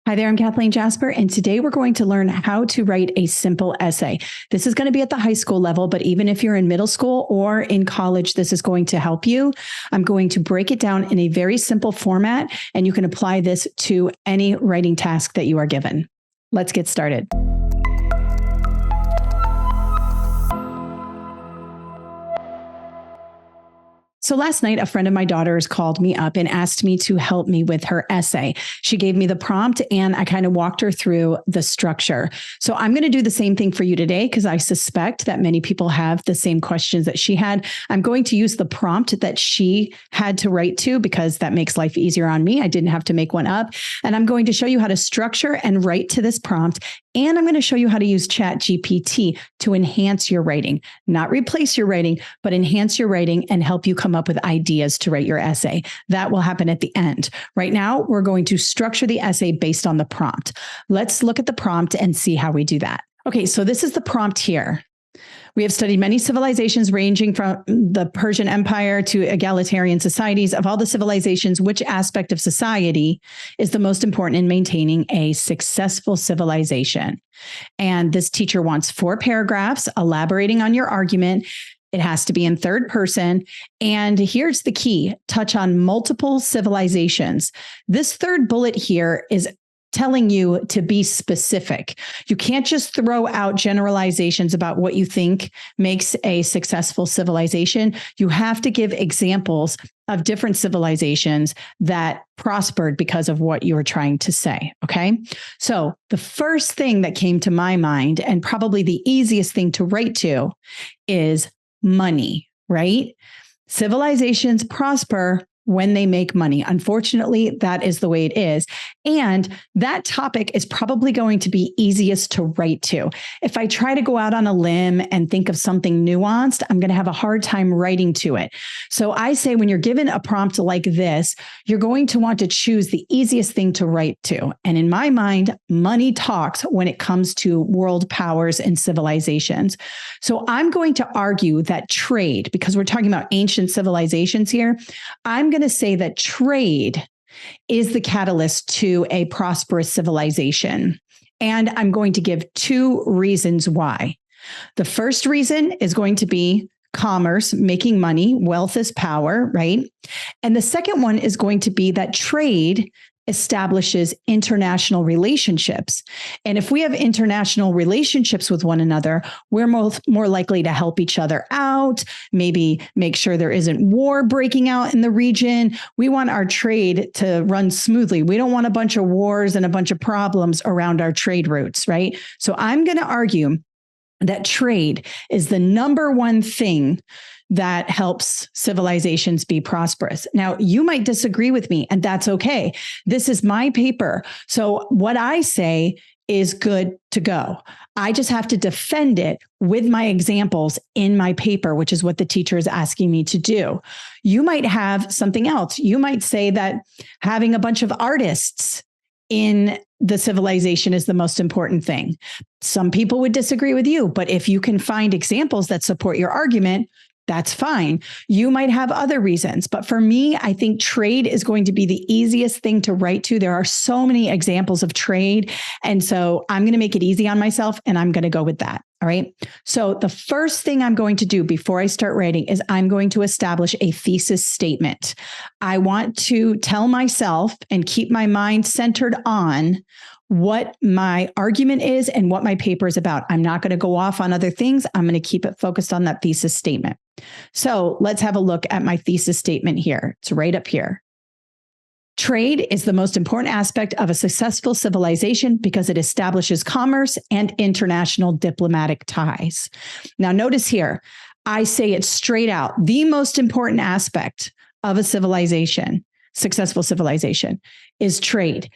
Hi there, I'm Kathleen Jasper, and today we're going to learn how to write a simple essay. This is going to be at the high school level, but even if you're in middle school or in college, this is going to help you. I'm going to break it down in a very simple format, and you can apply this to any writing task that you are given. Let's get started. So last night, a friend of my daughter's called me up and asked me to help me with her essay. She gave me the prompt and I kind of walked her through the structure. So I'm going to do the same thing for you today because I suspect that many people have the same questions that she had. I'm going to use the prompt that she had to write to because that makes life easier on me. I didn't have to make one up. And I'm going to show you how to structure and write to this prompt. And I'm going to show you how to use ChatGPT to enhance your writing, not replace your writing, but enhance your writing and help you come up with ideas to write your essay. That will happen at the end. Right now, we're going to structure the essay based on the prompt. Let's look at the prompt and see how we do that. Okay, so this is the prompt here. We have studied many civilizations ranging from the Persian Empire to egalitarian societies. Of all the civilizations, which aspect of society is the most important in maintaining a successful civilization? And this teacher wants 4 paragraphs elaborating on your argument. It has to be in third person. And here's the key: touch on multiple civilizations. This third bullet here is telling you to be specific. You can't just throw out generalizations about what you think makes a successful civilization. You have to give examples of different civilizations that prospered because of what you were trying to say. Okay. So the first thing that came to my mind, and probably the easiest thing to write to, is money, right? Civilizations prosper when they make money. Unfortunately, that is the way it is. And that topic is probably going to be easiest to write to. If I try to go out on a limb and think of something nuanced, I'm going to have a hard time writing to it. So I say when you're given a prompt like this, you're going to want to choose the easiest thing to write to. And in my mind, money talks when it comes to world powers and civilizations. So I'm going to argue that trade, because we're talking about ancient civilizations here, I'm going to say that trade is the catalyst to a prosperous civilization. And I'm going to give 2 reasons why. The first reason is going to be commerce, making money, wealth is power, right? And the second one is going to be that trade establishes international relationships. And if we have international relationships with one another, we're more likely to help each other out, maybe make sure there isn't war breaking out in the region. We want our trade to run smoothly. We don't want a bunch of wars and a bunch of problems around our trade routes, right? So I'm going to argue that trade is the number one thing that helps civilizations be prosperous. Now, you might disagree with me, and that's okay. This is my paper. So what I say is good to go. I just have to defend it with my examples in my paper, which is what the teacher is asking me to do. You might have something else. You might say that having a bunch of artists in the civilization is the most important thing. Some people would disagree with you, but if you can find examples that support your argument, that's fine. You might have other reasons, but for me, I think trade is going to be the easiest thing to write to. There are so many examples of trade. And so I'm going to make it easy on myself and I'm going to go with that. All right. So the first thing I'm going to do before I start writing is I'm going to establish a thesis statement. I want to tell myself and keep my mind centered on what my argument is and what my paper is about. I'm not going to go off on other things. I'm going to keep it focused on that thesis statement. So let's have a look at my thesis statement here. It's right up here. Trade is the most important aspect of a successful civilization because it establishes commerce and international diplomatic ties. Now, notice here, I say it straight out. The most important aspect of a civilization, successful civilization, is trade.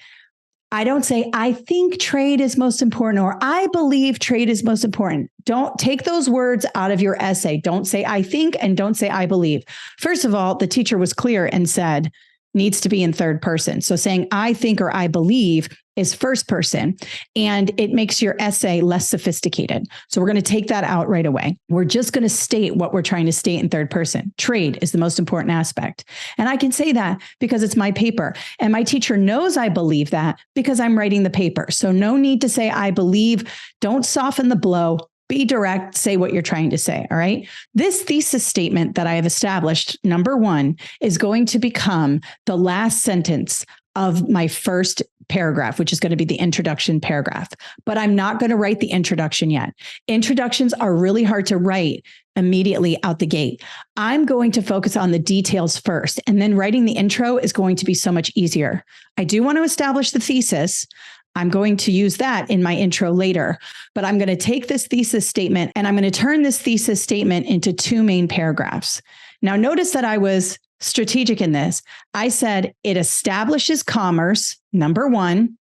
I don't say, I think trade is most important, or I believe trade is most important. Don't take those words out of your essay. Don't say, I think, and don't say, I believe. First of all, the teacher was clear and said, needs to be in third person. So saying I think or I believe is first person, and it makes your essay less sophisticated. So we're going to take that out right away. We're just going to state what we're trying to state in third person. Trade is the most important aspect. And I can say that because it's my paper. And my teacher knows I believe that because I'm writing the paper. So no need to say I believe. Don't soften the blow. Be direct, say what you're trying to say. All right. This thesis statement that I have established, number one, is going to become the last sentence of my first paragraph, which is going to be the introduction paragraph. But I'm not going to write the introduction yet. Introductions are really hard to write immediately out the gate. I'm going to focus on the details first, and then writing the intro is going to be so much easier. I do want to establish the thesis. I'm going to use that in my intro later, but I'm going to take this thesis statement and I'm going to turn this thesis statement into two main paragraphs. Now, notice that I was strategic in this. I said it establishes commerce, number one,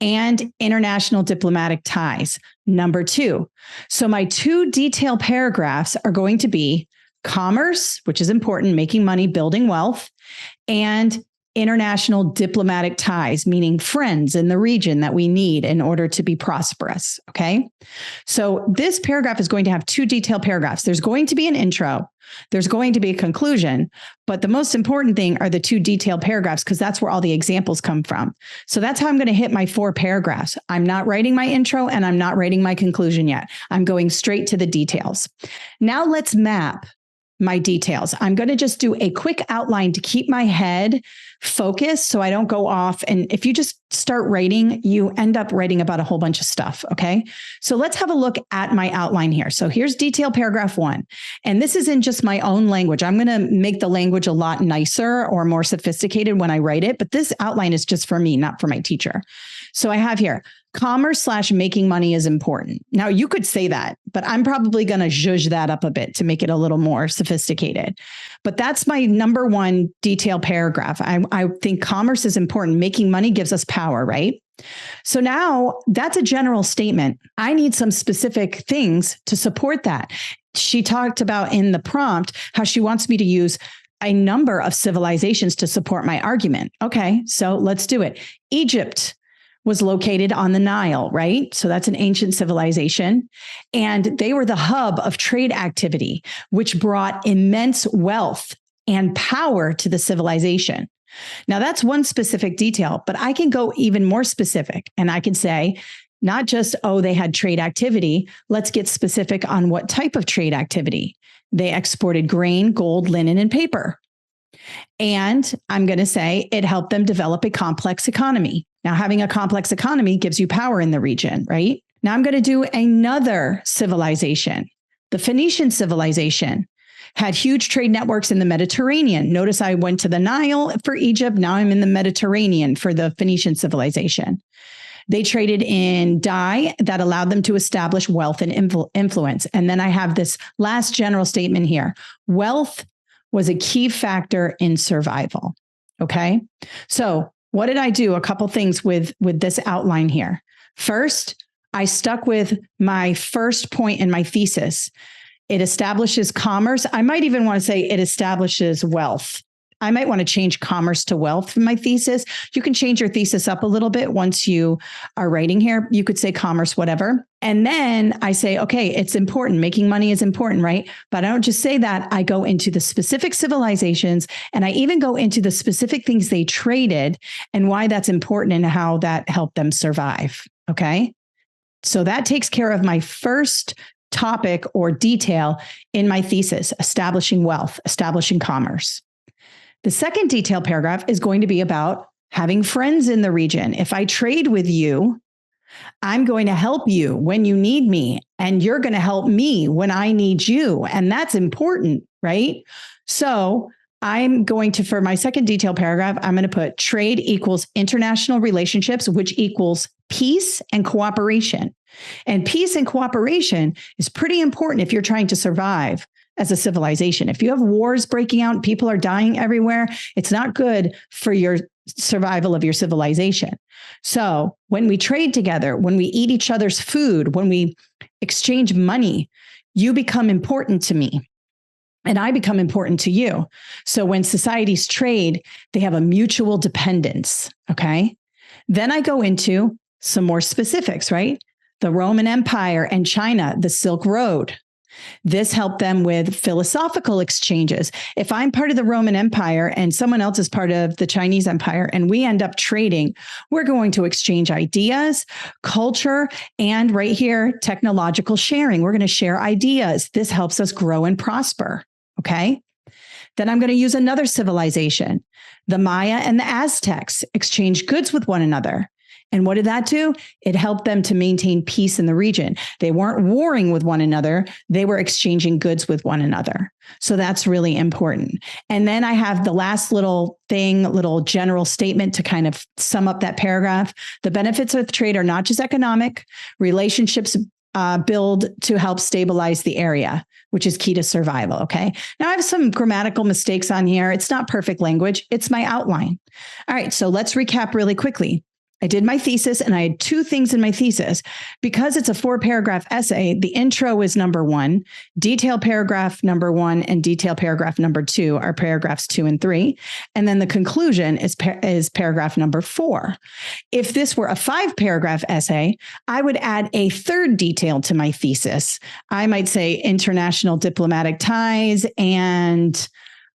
and international diplomatic ties, number two. So my two detailed paragraphs are going to be commerce, which is important, making money, building wealth, and international diplomatic ties, meaning friends in the region that we need in order to be prosperous. Okay. So this paragraph is going to have two detailed paragraphs. There's going to be an intro. There's going to be a conclusion, but the most important thing are the two detailed paragraphs because that's where all the examples come from. So that's how I'm going to hit my 4 paragraphs. I'm not writing my intro and I'm not writing my conclusion yet. I'm going straight to the details. Now let's map my details. I'm going to just do a quick outline to keep my head focused so I don't go off. And if you just start writing, you end up writing about a whole bunch of stuff. Okay. So let's have a look at my outline here. So here's detail paragraph 1. And this is in just my own language. I'm going to make the language a lot nicer or more sophisticated when I write it, but this outline is just for me, not for my teacher. So I have here, commerce/making money is important. Now you could say that, but I'm probably going to zhuzh that up a bit to make it a little more sophisticated. But that's my number 1 detail paragraph. I think commerce is important. Making money gives us power, right? So now that's a general statement. I need some specific things to support that. She talked about in the prompt how she wants me to use a number of civilizations to support my argument. Okay, so let's do it. Egypt was located on the Nile, right? So that's an ancient civilization. And they were the hub of trade activity, which brought immense wealth and power to the civilization. Now, that's one specific detail, but I can go even more specific. And I can say, not just, oh, they had trade activity. Let's get specific on what type of trade activity. They exported grain, gold, linen, and paper. And I'm going to say it helped them develop a complex economy. Now, having a complex economy gives you power in the region, right? Now I'm going to do another civilization. The Phoenician civilization had huge trade networks in the Mediterranean. Notice I went to the Nile for Egypt. Now I'm in the Mediterranean for the Phoenician civilization. They traded in dye that allowed them to establish wealth and influence. And then I have this last general statement here. Wealth was a key factor in survival. Okay. So what did I do? A couple things with this outline here. First, I stuck with my first point in my thesis. It establishes commerce. I might even want to say it establishes wealth. I might want to change commerce to wealth for my thesis. You can change your thesis up a little bit once you are writing here. You could say commerce, whatever. And then I say, okay, it's important. Making money is important, right? But I don't just say that. I go into the specific civilizations and I even go into the specific things they traded and why that's important and how that helped them survive. Okay. So that takes care of my first topic or detail in my thesis, establishing wealth, establishing commerce. The second detailed paragraph is going to be about having friends in the region. If I trade with you, I'm going to help you when you need me, and you're going to help me when I need you. And that's important, right? So I'm going to, for my second detailed paragraph, I'm going to put trade equals international relationships, which equals peace and cooperation. And peace and cooperation is pretty important if you're trying to survive as a civilization. If you have wars breaking out, people are dying everywhere, it's not good for your survival of your civilization. So when we trade together, when we eat each other's food, when we exchange money, you become important to me. and I become important to you. So when societies trade, they have a mutual dependence. Okay. Then I go into some more specifics, right? The Roman Empire and China, the Silk Road. This helped them with philosophical exchanges. If I'm part of the Roman Empire and someone else is part of the Chinese Empire and we end up trading, we're going to exchange ideas, culture, and right here, technological sharing. We're going to share ideas. This helps us grow and prosper. Okay. Then I'm going to use another civilization. The Maya and the Aztecs exchanged goods with one another. And what did that do? It helped them to maintain peace in the region. They weren't warring with one another. They were exchanging goods with one another. So that's really important. And then I have the last little general statement to kind of sum up that paragraph. The benefits of trade are not just economic. Relationships build to help stabilize the area, which is key to survival. Okay. Now I have some grammatical mistakes on here. It's not perfect language. It's my outline. All right. So let's recap really quickly. I did my thesis and I had two things in my thesis. Because it's a 4-paragraph essay, the intro is number 1, detail paragraph number 1, and detail paragraph number 2 are paragraphs 2 and 3. And then the conclusion is paragraph number 4. If this were a 5-paragraph essay, I would add a third detail to my thesis. I might say international diplomatic ties and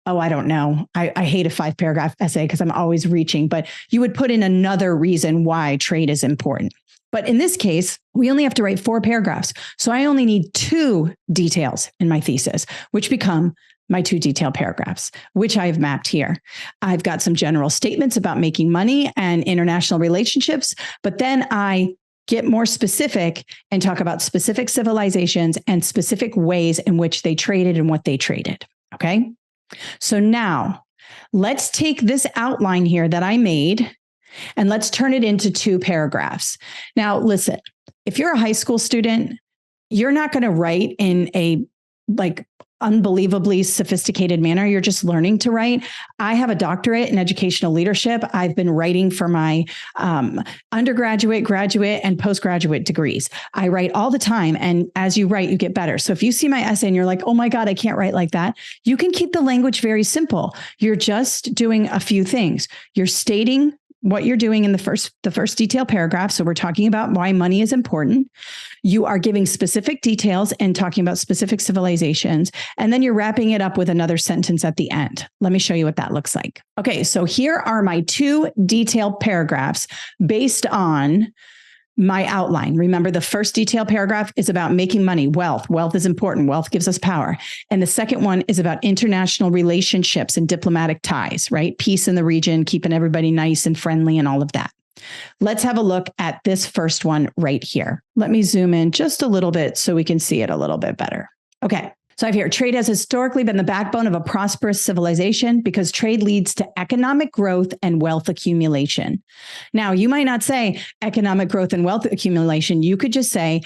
I don't know. I hate a 5-paragraph essay because I'm always reaching, but you would put in another reason why trade is important. But in this case, we only have to write 4 paragraphs. So I only need 2 details in my thesis, which become my 2 detailed paragraphs, which I've mapped here. I've got some general statements about making money and international relationships, but then I get more specific and talk about specific civilizations and specific ways in which they traded and what they traded. Okay. So now let's take this outline here that I made and let's turn it into 2 paragraphs. Now, listen, if you're a high school student, you're not going to write in a unbelievably sophisticated manner. You're just learning to write. I have a doctorate in educational leadership. I've been writing for my undergraduate, graduate, and postgraduate degrees. I write all the time. And as you write, you get better. So if you see my essay and you're like, oh my God, I can't write like that, you can keep the language very simple. You're just doing a few things. You're stating what you're doing in the first detailed paragraph. So we're talking about why money is important. You are giving specific details and talking about specific civilizations. And then you're wrapping it up with another sentence at the end. Let me show you what that looks like. Okay, so here are my 2 detailed paragraphs based on my outline. Remember, the first detailed paragraph is about making money, wealth. Wealth is important. Wealth gives us power. And the second one is about international relationships and diplomatic ties, right? Peace in the region, keeping everybody nice and friendly and all of that. Let's have a look at this first one right here. Let me zoom in just a little bit so we can see it a little bit better. Okay. So I've here, trade has historically been the backbone of a prosperous civilization because trade leads to economic growth and wealth accumulation. Now, you might not say economic growth and wealth accumulation. You could just say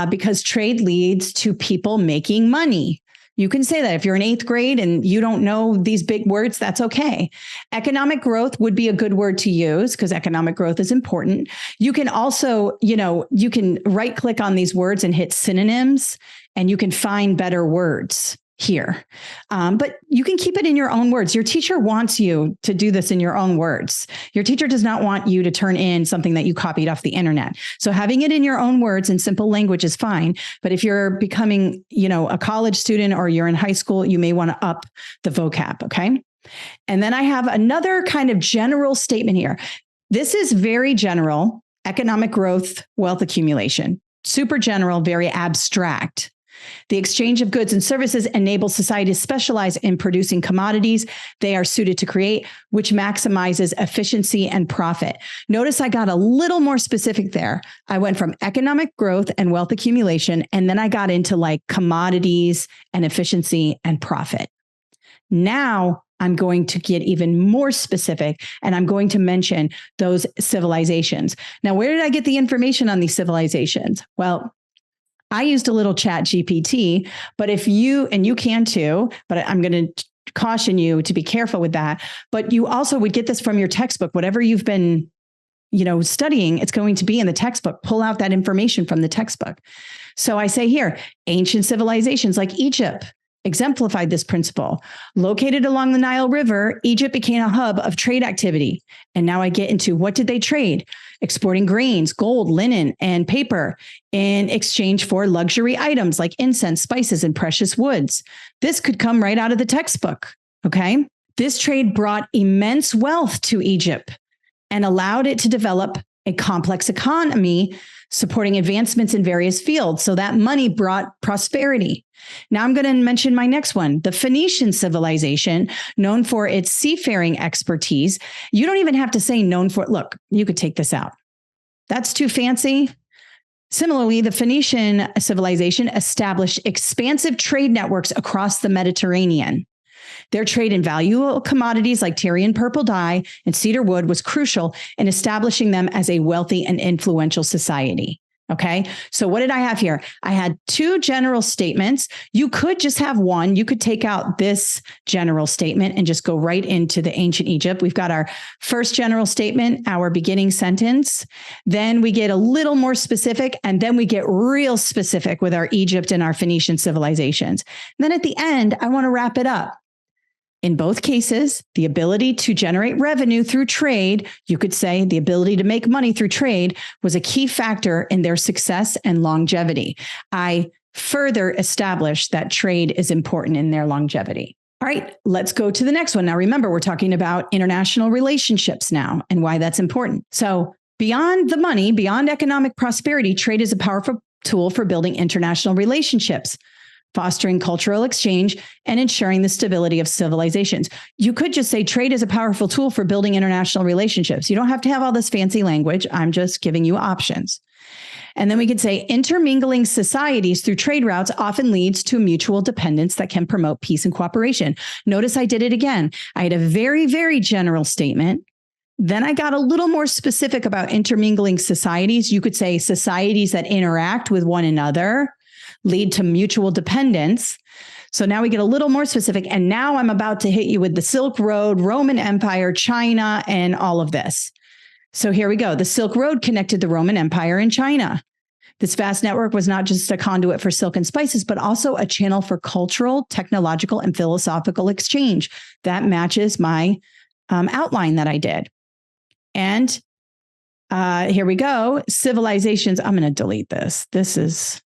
because trade leads to people making money. You can say that if you're in 8th grade and you don't know these big words, that's okay. Economic growth would be a good word to use because economic growth is important. You can also, you can right click on these words and hit synonyms and you can find better words here. But you can keep it in your own words. Your teacher wants you to do this in your own words. Your teacher does not want you to turn in something that you copied off the internet. So having it in your own words in simple language is fine. But if you're becoming, a college student or you're in high school, you may want to up the vocab. Okay. And then I have another kind of general statement here. This is very general: economic growth, wealth accumulation. Super general, very abstract. The exchange of goods and services enables society to specialize in producing commodities they are suited to create, which maximizes efficiency and profit. Notice I got a little more specific there. I went from economic growth and wealth accumulation, and then I got into commodities and efficiency and profit. Now I'm going to get even more specific, and I'm going to mention those civilizations. Now, where did I get the information on these civilizations? Well, I used a little chat GPT, but if you, and you can too, but I'm going to caution you to be careful with that. But you also would get this from your textbook, whatever you've been, studying, it's going to be in the textbook. Pull out that information from the textbook. So I say here, ancient civilizations like Egypt, exemplified this principle. Located along the Nile River, Egypt became a hub of trade activity. And now I get into what did they trade? Exporting grains, gold, linen, and paper in exchange for luxury items like incense, spices, and precious woods. This could come right out of the textbook, okay? This trade brought immense wealth to Egypt and allowed it to develop a complex economy supporting advancements in various fields. So that money brought prosperity. Now I'm going to mention my next one, the Phoenician civilization, known for its seafaring expertise. You don't even have to say known for, look, you could take this out. That's too fancy. Similarly, the Phoenician civilization established expansive trade networks across the Mediterranean. Their trade in valuable commodities like Tyrian purple dye and cedar wood was crucial in establishing them as a wealthy and influential society. Okay, so what did I have here? I had two general statements. You could just have one. You could take out this general statement and just go right into the ancient Egypt. We've got our first general statement, our beginning sentence. Then we get a little more specific, and then we get real specific with our Egypt and our Phoenician civilizations. And then at the end, I want to wrap it up. In both cases, the ability to generate revenue through trade, you could say the ability to make money through trade, was a key factor in their success and longevity. I further established that trade is important in their longevity. All right, let's go to the next one. Now, remember, we're talking about international relationships now and why that's important. So beyond the money, beyond economic prosperity, trade is a powerful tool for building international relationships, fostering cultural exchange, and ensuring the stability of civilizations. You could just say trade is a powerful tool for building international relationships. You don't have to have all this fancy language. I'm just giving you options. And then we could say intermingling societies through trade routes often leads to mutual dependence that can promote peace and cooperation. Notice I did it again. I had a very, very general statement. Then I got a little more specific about intermingling societies. You could say societies that interact with one another lead to mutual dependence. So now we get a little more specific. And now I'm about to hit you with the Silk Road, Roman Empire, China, and all of this. So here we go. The Silk Road connected the Roman Empire and China. This vast network was not just a conduit for silk and spices, but also a channel for cultural, technological, and philosophical exchange. That matches my outline that I did. And here we go. Civilizations. I'm going to delete this. This is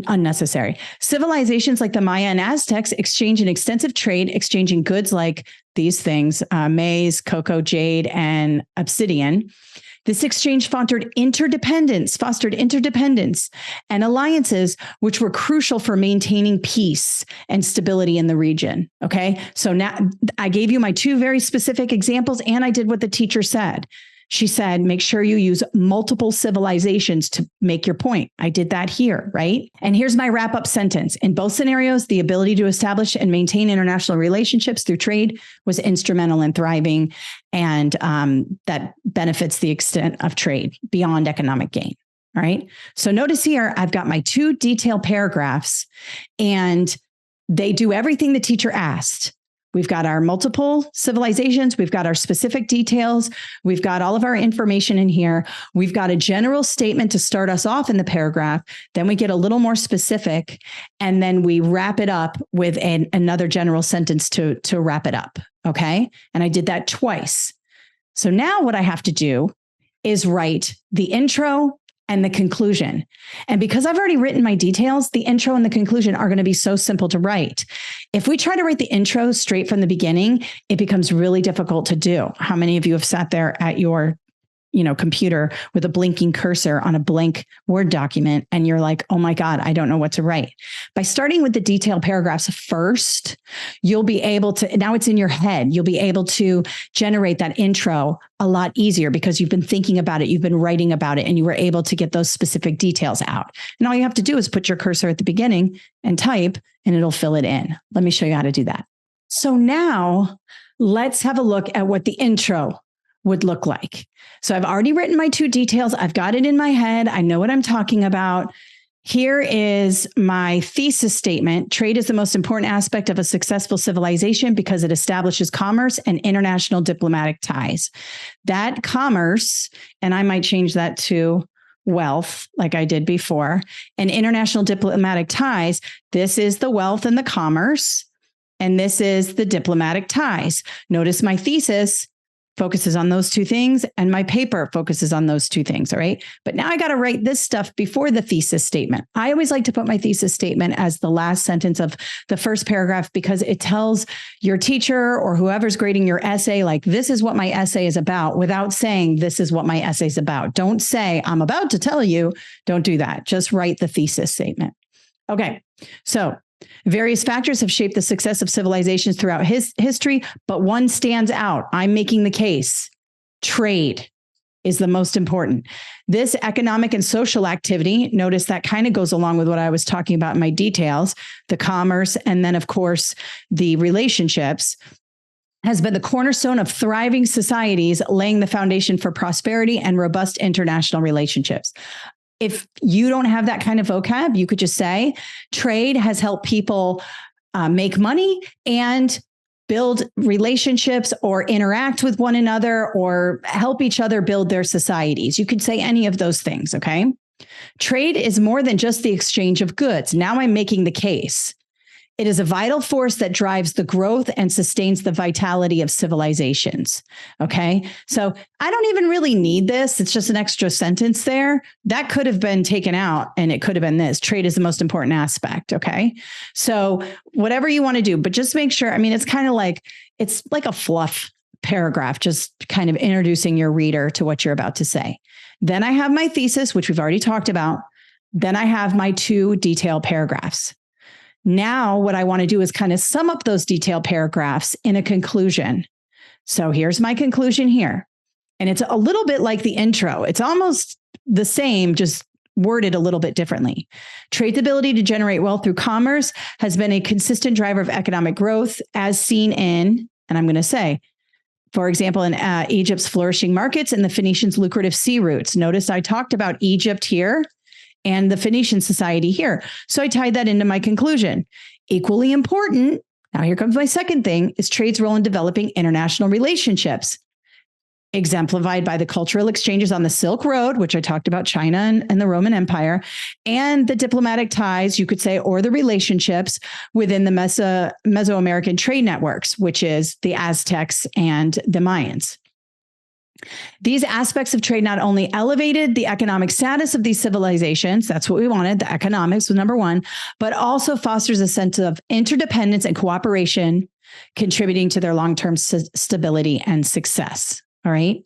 unnecessary. Civilizations like the Maya and Aztecs exchange in extensive trade, exchanging goods like these things, maize, cocoa, jade, and obsidian. This exchange fostered interdependence and alliances, which were crucial for maintaining peace and stability in the region. Okay. So now I gave you my two very specific examples, and I did what the teacher said. She said, make sure you use multiple civilizations to make your point. I did that here, right? And here's my wrap-up sentence. In both scenarios, the ability to establish and maintain international relationships through trade was instrumental in thriving, and that benefits the extent of trade beyond economic gain. All right. So notice here, I've got my two detailed paragraphs, and they do everything the teacher asked. We've got our multiple civilizations. We've got our specific details. We've got all of our information in here. We've got a general statement to start us off in the paragraph. Then we get a little more specific, and then we wrap it up with another general sentence to wrap it up. Okay. And I did that twice. So now what I have to do is write the intro and the conclusion. And because I've already written my details, the intro and the conclusion are going to be so simple to write. If we try to write the intro straight from the beginning, it becomes really difficult to do. How many of you have sat there at your computer with a blinking cursor on a blank Word document, and you're like, oh my God, I don't know what to write. By starting with the detailed paragraphs first, you'll be able to, now it's in your head, you'll be able to generate that intro a lot easier because you've been thinking about it, you've been writing about it, and you were able to get those specific details out. And all you have to do is put your cursor at the beginning and type, and it'll fill it in. Let me show you how to do that. So now let's have a look at what the intro would look like. So I've already written my two details. I've got it in my head. I know what I'm talking about. Here is my thesis statement. Trade is the most important aspect of a successful civilization because it establishes commerce and international diplomatic ties. That commerce, and I might change that to wealth, like I did before, and international diplomatic ties. This is the wealth and the commerce, and this is the diplomatic ties. Notice my thesis focuses on those two things, and my paper focuses on those two things. All right. But now I got to write this stuff before the thesis statement. I always like to put my thesis statement as the last sentence of the first paragraph, because it tells your teacher or whoever's grading your essay, like, this is what my essay is about, without saying this is what my essay is about. Don't say, I'm about to tell you. Don't do that. Just write the thesis statement. Okay. So various factors have shaped the success of civilizations throughout history, but one stands out. I'm making the case. Trade is the most important. This economic and social activity, notice that kind of goes along with what I was talking about in my details, the commerce, and then, of course, the relationships, has been the cornerstone of thriving societies, laying the foundation for prosperity and robust international relationships. If you don't have that kind of vocab, you could just say trade has helped people make money and build relationships or interact with one another or help each other build their societies. You could say any of those things, okay? Trade is more than just the exchange of goods. Now I'm making the case. It is a vital force that drives the growth and sustains the vitality of civilizations. Okay. So I don't even really need this. It's just an extra sentence there. That could have been taken out and it could have been this. Trade is the most important aspect. Okay. So whatever you want to do, but just make sure, I mean, it's like a fluff paragraph, just kind of introducing your reader to what you're about to say. Then I have my thesis, which we've already talked about. Then I have my 2 detailed paragraphs. Now, what I want to do is kind of sum up those detailed paragraphs in a conclusion. So here's my conclusion here. And it's a little bit like the intro. It's almost the same, just worded a little bit differently. Trade's ability to generate wealth through commerce has been a consistent driver of economic growth, as seen in, and I'm going to say, for example, in Egypt's flourishing markets and the Phoenicians' lucrative sea routes. Notice I talked about Egypt here and the Phoenician society here. So I tied that into my conclusion. Equally important, now here comes my second thing, is trade's role in developing international relationships, exemplified by the cultural exchanges on the Silk Road, which I talked about, China and the Roman Empire, and the diplomatic ties, you could say, or the relationships within the Mesoamerican trade networks, which is the Aztecs and the Mayans. These aspects of trade not only elevated the economic status of these civilizations, that's what we wanted, the economics was number one, but also fosters a sense of interdependence and cooperation, contributing to their long-term stability and success. All right.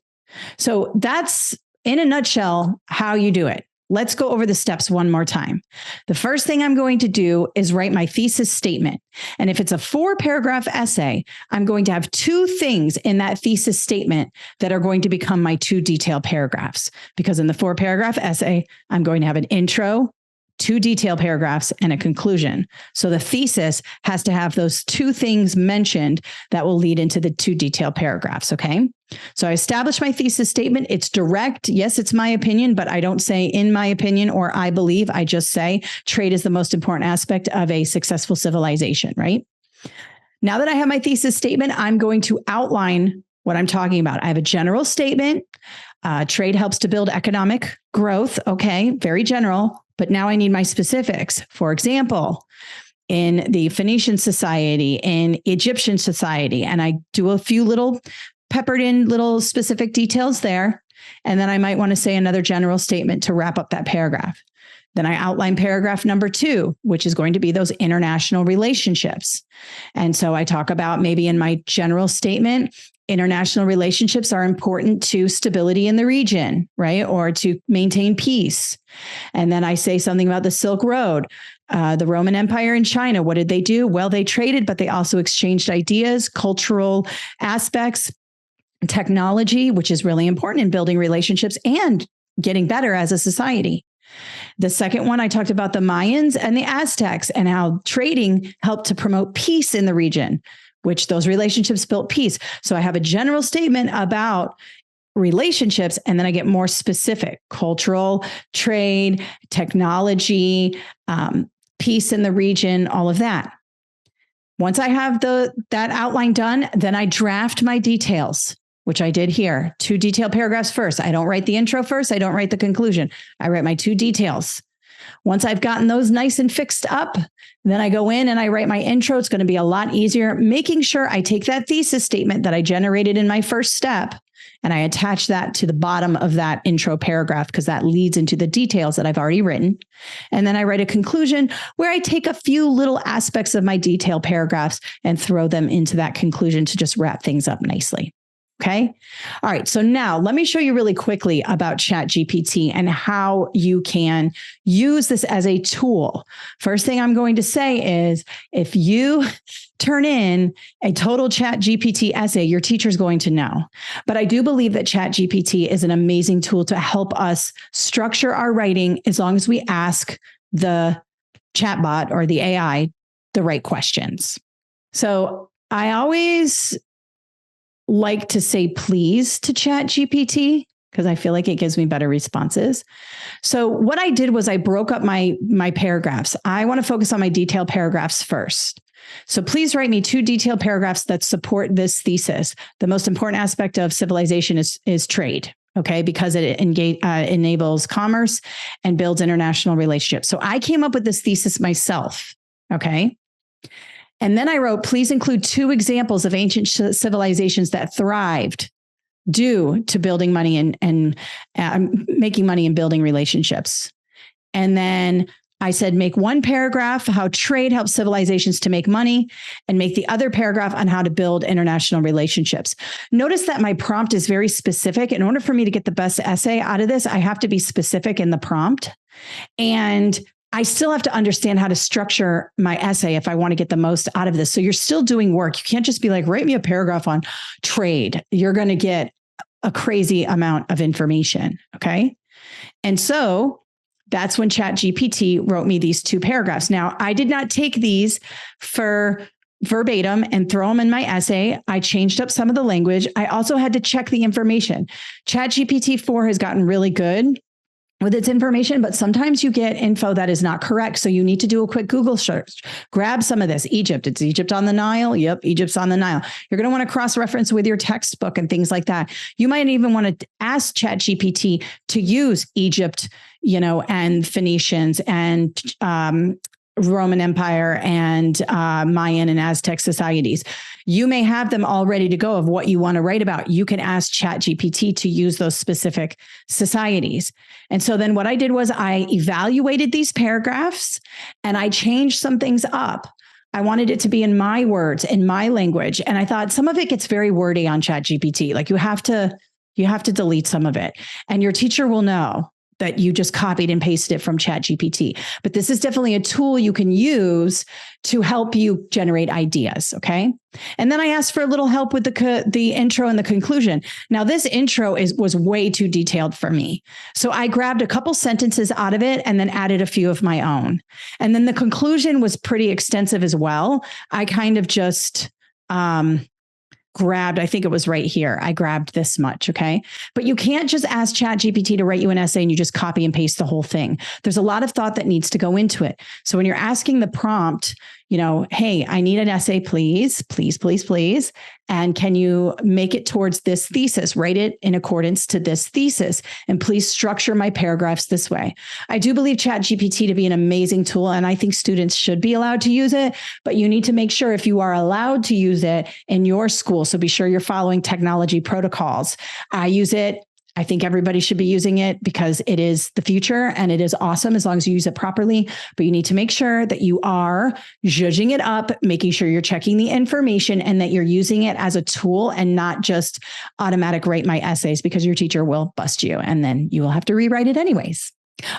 So that's, in a nutshell, how you do it. Let's go over the steps one more time. The first thing I'm going to do is write my thesis statement. And if it's a 4-paragraph essay, I'm going to have 2 things in that thesis statement that are going to become my 2 detailed paragraphs. Because in the 4-paragraph essay, I'm going to have an intro, 2 detailed paragraphs, and a conclusion. So the thesis has to have those 2 things mentioned that will lead into the 2 detailed paragraphs. Okay. So I established my thesis statement. It's direct. Yes, it's my opinion, but I don't say in my opinion or I believe. I just say trade is the most important aspect of a successful civilization, right? Now that I have my thesis statement, I'm going to outline what I'm talking about. I have a general statement. Trade helps to build economic growth. Okay, very general. But now I need my specifics. For example, in the Phoenician society, in Egyptian society, and I do a few little peppered in little specific details there. And then I might want to say another general statement to wrap up that paragraph. Then I outline paragraph number 2, which is going to be those international relationships. And so I talk about, maybe in my general statement, international relationships are important to stability in the region, right? Or to maintain peace. And then I say something about the Silk Road, the Roman Empire and China. What did they do? Well, they traded, but they also exchanged ideas, cultural aspects, technology, which is really important in building relationships and getting better as a society. The second one, I talked about the Mayans and the Aztecs and how trading helped to promote peace in the region, which those relationships built peace. So I have a general statement about relationships, and then I get more specific: cultural, trade, technology, peace in the region, all of that. Once I have that outline done, then I draft my details. which I did here, 2 detailed paragraphs first. I don't write the intro first. I don't write the conclusion. I write my 2 details. Once I've gotten those nice and fixed up, then I go in and I write my intro. It's going to be a lot easier, making sure I take that thesis statement that I generated in my first step and I attach that to the bottom of that intro paragraph because that leads into the details that I've already written. And then I write a conclusion where I take a few little aspects of my detailed paragraphs and throw them into that conclusion to just wrap things up nicely. Okay. All right. So now let me show you really quickly about ChatGPT and how you can use this as a tool. First thing I'm going to say is if you turn in a total ChatGPT essay, your teacher's going to know. But I do believe that ChatGPT is an amazing tool to help us structure our writing as long as we ask the chatbot or the AI the right questions. So I always like to say please to ChatGPT because I feel like it gives me better responses. So what I did was I broke up my paragraphs. I want to focus on my detailed paragraphs first. So please write me 2 detailed paragraphs that support this thesis. The most important aspect of civilization is trade. Okay, because it enables commerce and builds international relationships. So I came up with this thesis myself. Okay. And then I wrote, please include 2 examples of ancient civilizations that thrived due to building money and making money and building relationships. And then I said, make 1 paragraph how trade helps civilizations to make money and make the other paragraph on how to build international relationships. Notice that my prompt is very specific. In order for me to get the best essay out of this, I have to be specific in the prompt. And I still have to understand how to structure my essay if I want to get the most out of this. So you're still doing work. You can't just be like, write me a paragraph on trade. You're going to get a crazy amount of information. Okay. And so that's when ChatGPT wrote me these 2 paragraphs. Now, I did not take these for verbatim and throw them in my essay. I changed up some of the language. I also had to check the information. ChatGPT 4 has gotten really good with its information, but sometimes you get info that is not correct. So you need to do a quick Google search. Grab some of this. Egypt. It's Egypt on the Nile. Yep. Egypt's on the Nile. You're going to want to cross-reference with your textbook and things like that. You might even want to ask ChatGPT to use Egypt, and Phoenicians and Roman Empire and Mayan and Aztec societies. You may have them all ready to go of what you want to write about. You can ask ChatGPT to use those specific societies. And so then what I did was I evaluated these paragraphs and I changed some things up. I wanted it to be in my words, in my language. And I thought some of it gets very wordy on ChatGPT. Like you have to delete some of it and your teacher will know that you just copied and pasted it from ChatGPT. But this is definitely a tool you can use to help you generate ideas, okay? And then I asked for a little help with the intro and the conclusion. Now, this intro was way too detailed for me. So I grabbed a couple sentences out of it and then added a few of my own. And then the conclusion was pretty extensive as well. I kind of just grabbed, I think it was right here. I grabbed this much. Okay. But you can't just ask ChatGPT to write you an essay and you just copy and paste the whole thing. There's a lot of thought that needs to go into it. So when you're asking the prompt, hey, I need an essay, please. And can you make it towards this thesis? Write it in accordance to this thesis. And please structure my paragraphs this way. I do believe ChatGPT to be an amazing tool. And I think students should be allowed to use it, but you need to make sure if you are allowed to use it in your school. So be sure you're following technology protocols. I use it. I think everybody should be using it because it is the future and it is awesome as long as you use it properly. But you need to make sure that you are zhuzhing it up, making sure you're checking the information and that you're using it as a tool and not just automatic write my essays because your teacher will bust you and then you will have to rewrite it anyways.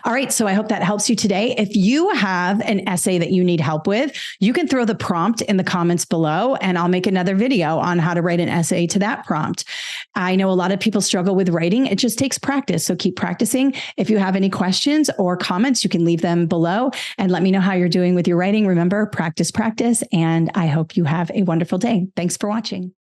All right. So I hope that helps you today. If you have an essay that you need help with, you can throw the prompt in the comments below and I'll make another video on how to write an essay to that prompt. I know a lot of people struggle with writing. It just takes practice. So keep practicing. If you have any questions or comments, you can leave them below and let me know how you're doing with your writing. Remember, practice, and I hope you have a wonderful day. Thanks for watching.